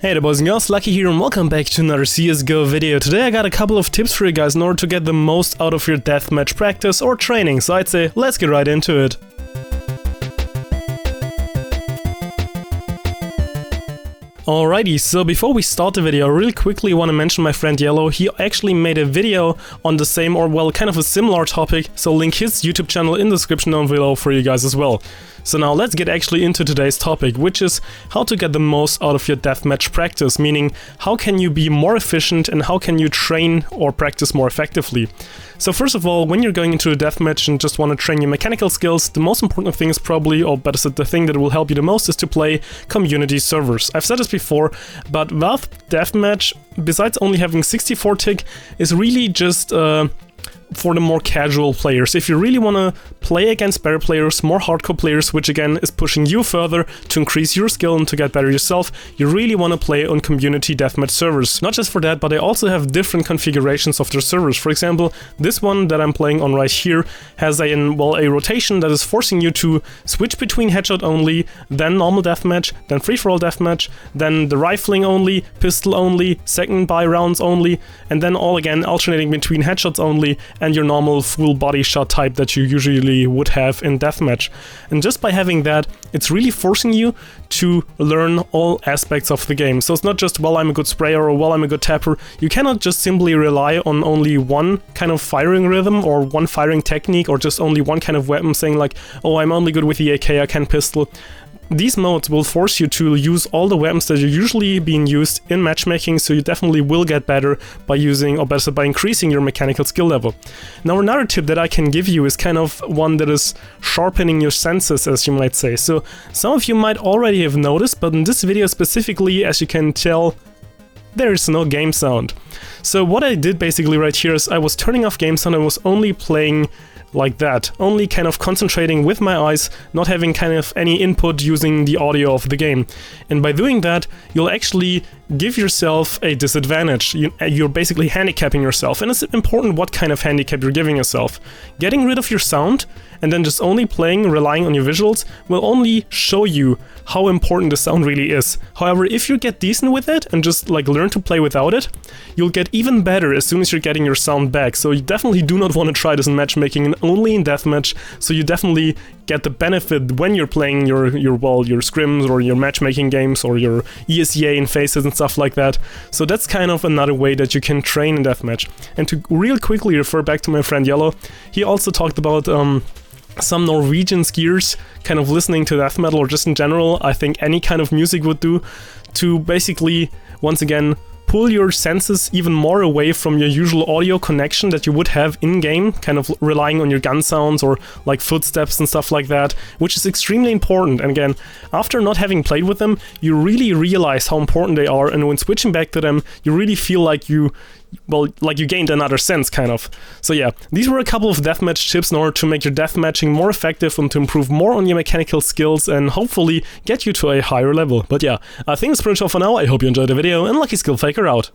Hey there boys and girls, Lucky here and welcome back to another CSGO video. Today I got a couple of tips for you guys in order to get the most out of your deathmatch practice or training, so I'd say let's get right into it. Alrighty, so before we start the video, I really quickly want to mention my friend Yellow. He actually made a video on the same, or well, kind of a similar topic, so I'll link his YouTube channel in the description down below for you guys as well. So now let's get actually into today's topic, which is how to get the most out of your deathmatch practice, meaning how can you be more efficient and how can you train or practice more effectively. So first of all, when you're going into a deathmatch and just want to train your mechanical skills, the most important thing is probably, or better said, the thing that will help you the most is to play community servers. I've said this before, but Valve Deathmatch, besides only having 64 tick, is really just for the more casual players. If you really want to play against better players, more hardcore players, which again is pushing you further to increase your skill and to get better yourself, you really want to play on community deathmatch servers. Not just for that, but they also have different configurations of their servers. For example, this one that I'm playing on right here has a rotation that is forcing you to switch between headshot only, then normal deathmatch, then free-for-all deathmatch, then the rifling only, pistol only, second buy rounds only, and then all again alternating between headshots only and your normal full body shot type that you usually would have in deathmatch. And just by having that, it's really forcing you to learn all aspects of the game. So it's not just, well, I'm a good sprayer or well, I'm a good tapper. You cannot just simply rely on only one kind of firing rhythm or one firing technique or just only one kind of weapon, saying like, oh, I'm only good with the AK, I can pistol. These modes will force you to use all the weapons that are usually being used in matchmaking, so you definitely will get better by using, or better by increasing your mechanical skill level. Now another tip that I can give you is kind of one that is sharpening your senses, as you might say. So some of you might already have noticed, but in this video specifically, as you can tell, there is no game sound. So what I did basically right here is I was turning off game sound and was only playing like that, only kind of concentrating with my eyes, not having kind of any input using the audio of the game. And by doing that, you'll actually give yourself a disadvantage. You're basically handicapping yourself, and it's important what kind of handicap you're giving yourself. Getting rid of your sound and then just only playing, relying on your visuals, will only show you how important the sound really is. However, if you get decent with it and just like learn to play without it, you'll get even better as soon as you're getting your sound back. So you definitely do not want to try this in matchmaking and only in deathmatch, so you definitely get the benefit when you're playing your scrims or your matchmaking games or your ESEA in phases and stuff like that. So that's kind of another way that you can train in deathmatch. And to real quickly refer back to my friend Yellow, he also talked about some Norwegian skiers kind of listening to death metal, or just in general, I think any kind of music would do, to basically, once again, pull your senses even more away from your usual audio connection that you would have in-game, kind of relying on your gun sounds or like footsteps and stuff like that, which is extremely important. And again, after not having played with them, you really realize how important they are, and when switching back to them, you really feel like you gained another sense, kind of. So yeah, these were a couple of deathmatch tips in order to make your deathmatching more effective and to improve more on your mechanical skills and hopefully get you to a higher level. But yeah, I think it's pretty much all for now. I hope you enjoyed the video, and LuckySkillFaker out.